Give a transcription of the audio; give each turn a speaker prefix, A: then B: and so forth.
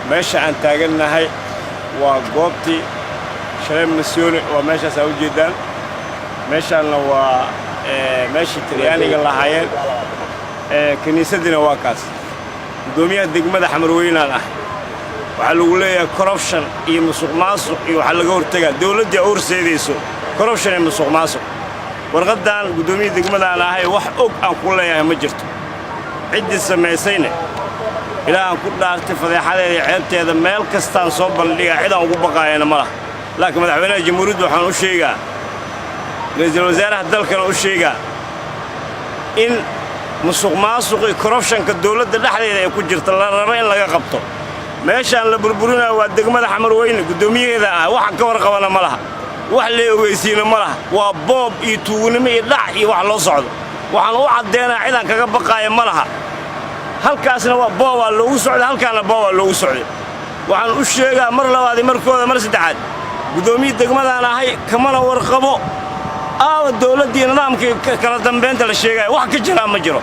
A: meesha aan taagannahay waa goobtii shalay Missioni oo meeshaas u jeedaan meeshaana waa meeshii Talyaaniga lahaayeen kaniisadina waa kaas gudoomiyaha degmada Xamarweyne ah waxa lagu leeyahay corruption iyo musuqmaasuq iyo waxa laga hortagaa dawladda horseedayso corruption iyo musuqmaasuq warqadan gudoomiyaha degmada aan ahay wax og aan ku leeyahay ma jirto cidii samaysayna ilaa aan ku dhaartay fadeexadeeda ceebteeda meel kastaan soo bandhigaa cid aan ugu baqaayana ma laha laakiin madaxweynaha jamhuuriyadda waxaan u sheegaa ra'iisul wasaaraha dalkana u sheegaa in musuqmaasuq iyo corruptionka dawladda dhexdeeda ay ku jirto la rabo in laga qabto meeshaan la burburinayo waa degmada Xamarweyne gudoomiyaheeda ah waxa ka warqabana ma laha wax la ogeysiina ma laha waa boob iyo tuugnimo iyo dhac iyo wax loo socdo waxaan u cadeynaa cid aan kaga baqaaya ma laha halkaasna waa boob loogu socdo halkaana boob loogu socdo waxaan u sheegaa mar labaad markooda mar saddexaad gudoomiyaha degmadaan ahay kamana warqabo dawladda nidaamka kala dambeynta la sheegay wax ka jira ma jiro